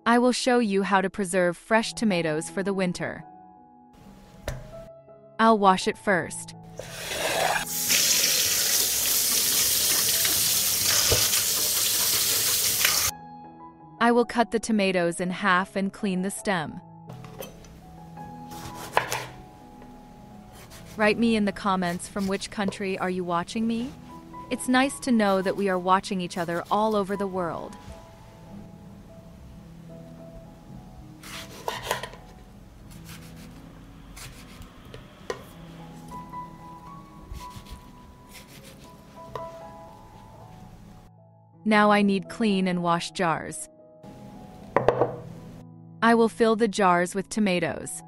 I will show you how to preserve fresh tomatoes for the winter. I'll wash it first. I will cut the tomatoes in half and clean the stem. Write me in the comments from which country are you watching me? It's nice to know that we are watching each other all over the world. Now I need clean and wash jars. I will fill the jars with tomatoes.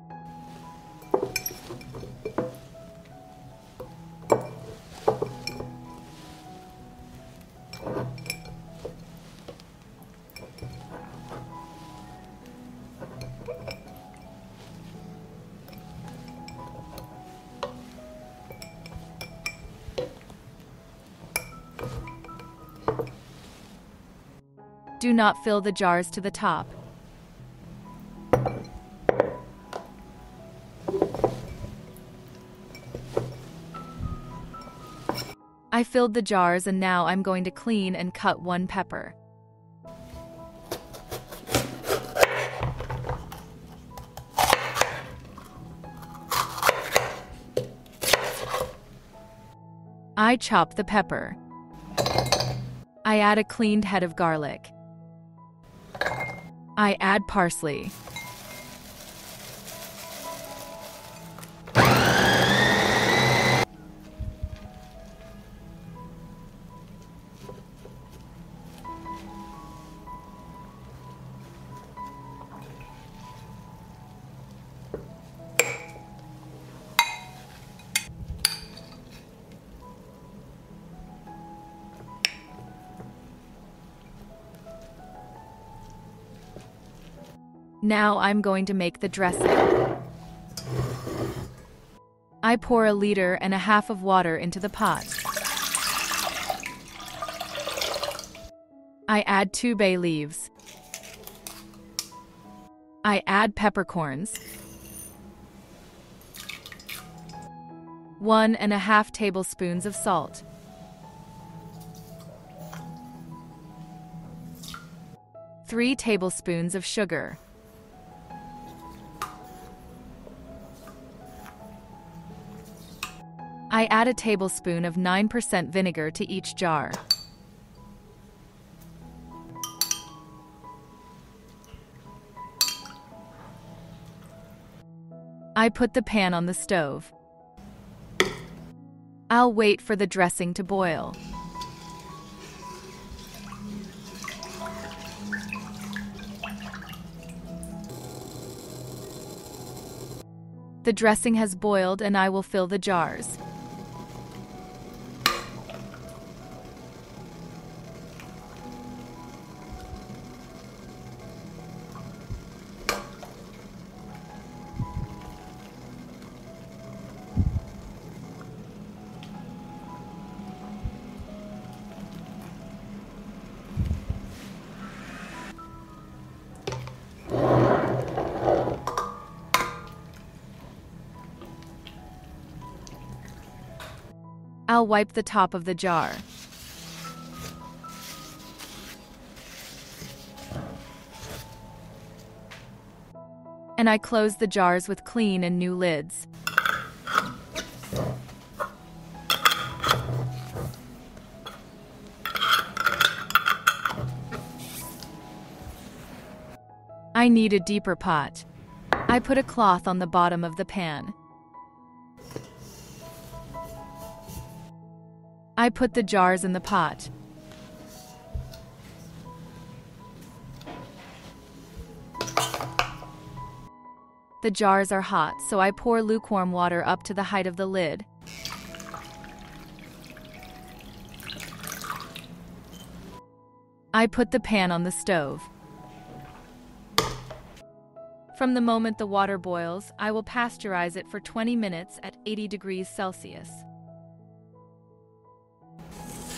Do not fill the jars to the top. I filled the jars and now I'm going to clean and cut one pepper. I chop the pepper. I add a cleaned head of garlic. I add parsley. Now I'm going to make the dressing. I pour 1.5 liters of water into the pot. I add 2 bay leaves. I add peppercorns. 1.5 tablespoons of salt. 3 tablespoons of sugar. I add a tablespoon of 9% vinegar to each jar. I put the pan on the stove. I'll wait for the dressing to boil. The dressing has boiled and I will fill the jars. I'll wipe the top of the jar. And I close the jars with clean and new lids. I need a deeper pot. I put a cloth on the bottom of the pan. I put the jars in the pot. The jars are hot, so I pour lukewarm water up to the height of the lid. I put the pan on the stove. From the moment the water boils, I will pasteurize it for 20 minutes at 80 degrees Celsius.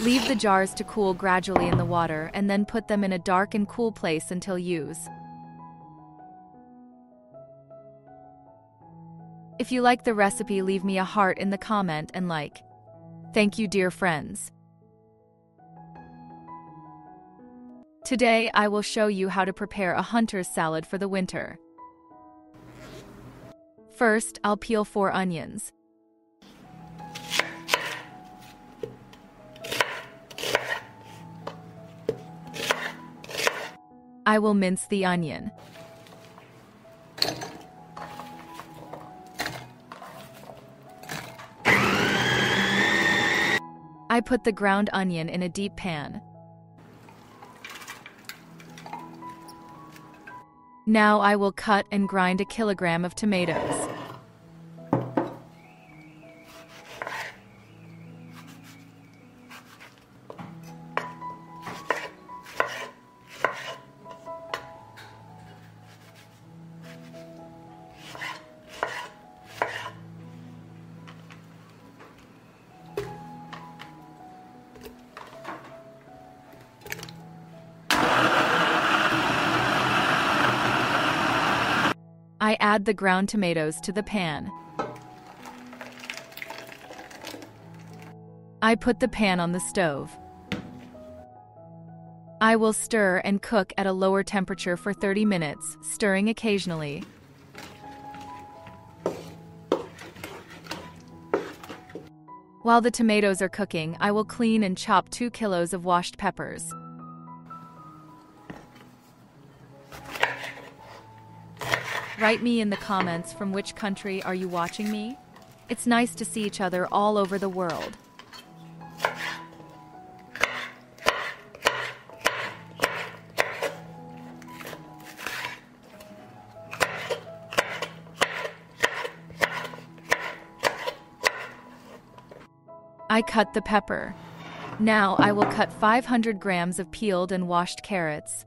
Leave the jars to cool gradually in the water and then put them in a dark and cool place until use. If you like the recipe, leave me a heart in the comment and like. Thank you, dear friends. Today I will show you how to prepare a hunter's salad for the winter. First, I'll peel 4 onions. I will mince the onion. I put the ground onion in a deep pan. Now I will cut and grind a kilogram of tomatoes. I add the ground tomatoes to the pan. I put the pan on the stove. I will stir and cook at a lower temperature for 30 minutes, stirring occasionally. While the tomatoes are cooking, I will clean and chop 2 kilos of washed peppers. Write me in the comments from which country are you watching me? It's nice to see each other all over the world. I cut the pepper. Now I will cut 500 grams of peeled and washed carrots.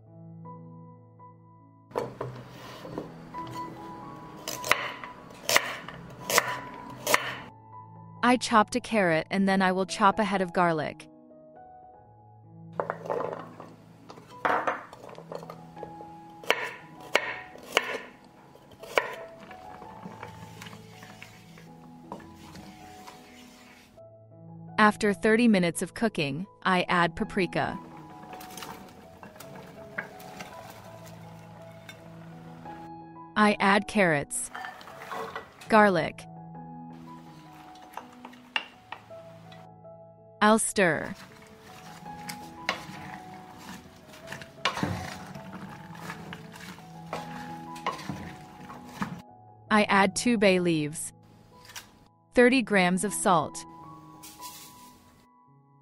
I chopped a carrot and then I will chop a head of garlic. After 30 minutes of cooking, I add paprika. I add carrots, garlic. I'll stir. I add 2 bay leaves, 30 grams of salt,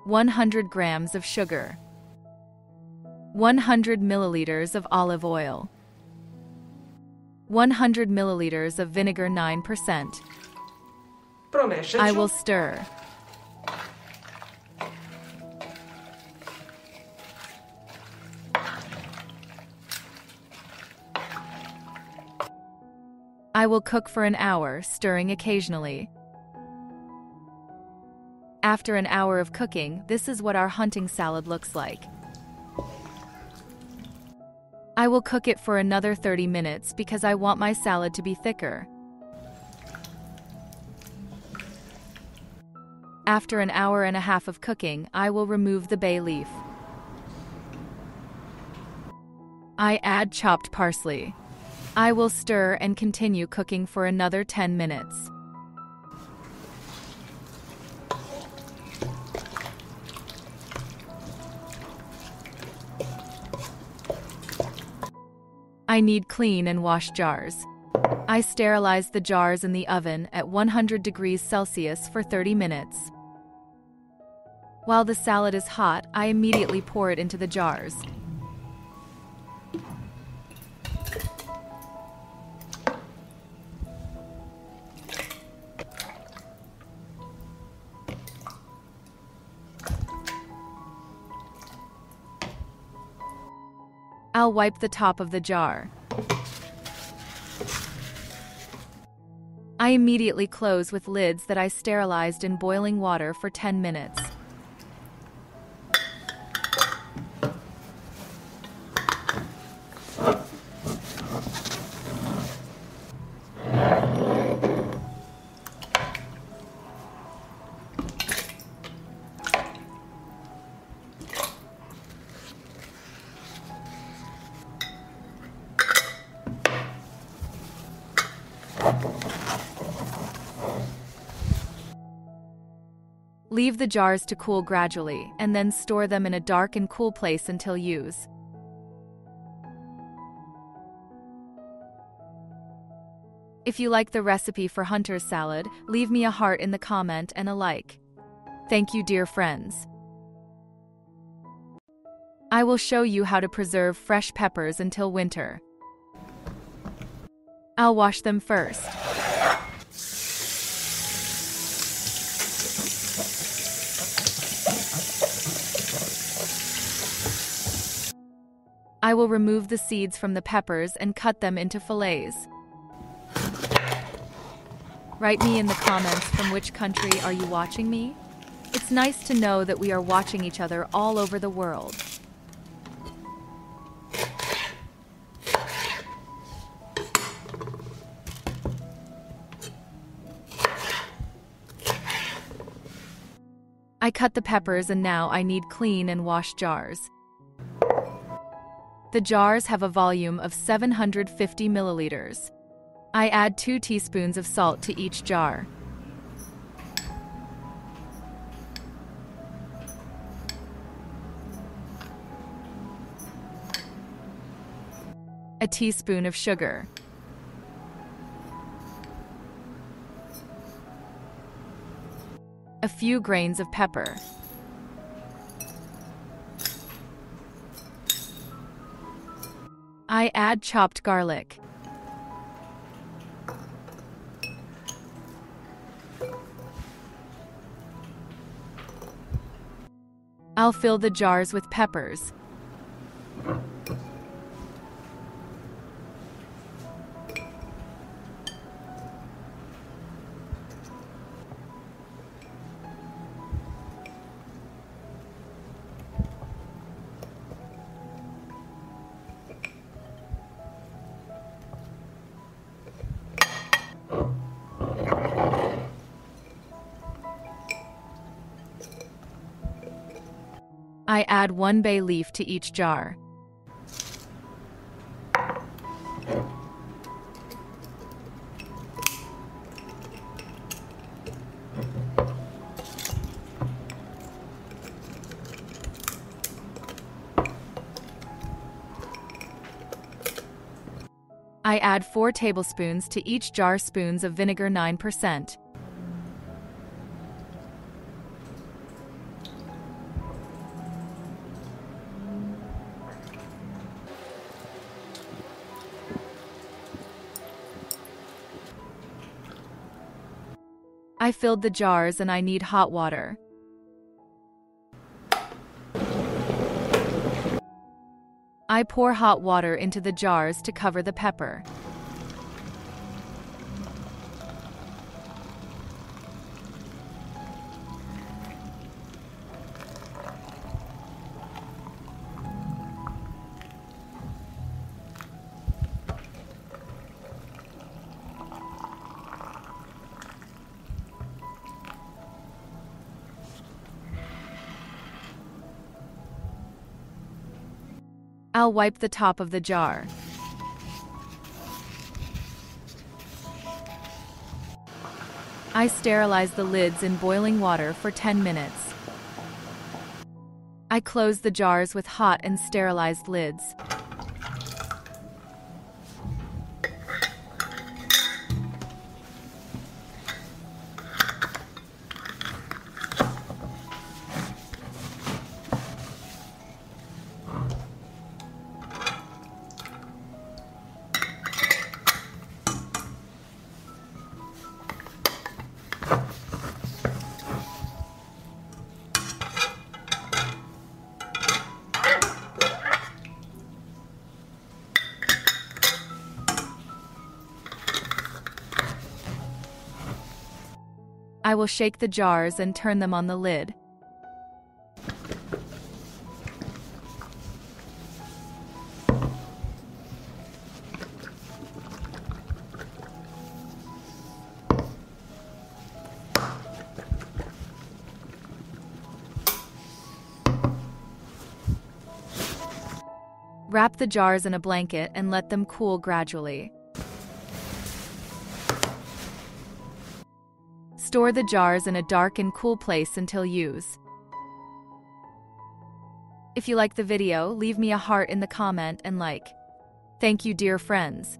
100 grams of sugar, 100 milliliters of olive oil, 100 milliliters of vinegar 9%. I will stir. I will cook for an hour, stirring occasionally. After an hour of cooking, this is what our hunting salad looks like. I will cook it for another 30 minutes because I want my salad to be thicker. After an hour and a half of cooking, I will remove the bay leaf. I add chopped parsley. I will stir and continue cooking for another 10 minutes. I need clean and wash jars. I sterilize the jars in the oven at 100 degrees Celsius for 30 minutes. While the salad is hot, I immediately pour it into the jars. I'll wipe the top of the jar. I immediately close with lids that I sterilized in boiling water for 10 minutes. Leave the jars to cool gradually and then store them in a dark and cool place until use. If you like the recipe for Hunter's salad, leave me a heart in the comment and a like. Thank you, dear friends. I will show you how to preserve fresh peppers until winter. I'll wash them first. I will remove the seeds from the peppers and cut them into fillets. Write me in the comments from which country are you watching me? It's nice to know that we are watching each other all over the world. I cut the peppers and now I need clean and wash jars. The jars have a volume of 750 milliliters. I add 2 teaspoons of salt to each jar. A teaspoon of sugar. A few grains of pepper. I add chopped garlic. I'll fill the jars with peppers. I add 1 bay leaf to each jar. I add 4 tablespoons to each jar spoons of vinegar 9%. I filled the jars and I need hot water. I pour hot water into the jars to cover the pepper. I'll wipe the top of the jar. I sterilize the lids in boiling water for 10 minutes. I close the jars with hot and sterilized lids. I will shake the jars and turn them on the lid. Wrap the jars in a blanket and let them cool gradually. Store the jars in a dark and cool place until use. If you like the video, leave me a heart in the comment and like. Thank you, dear friends.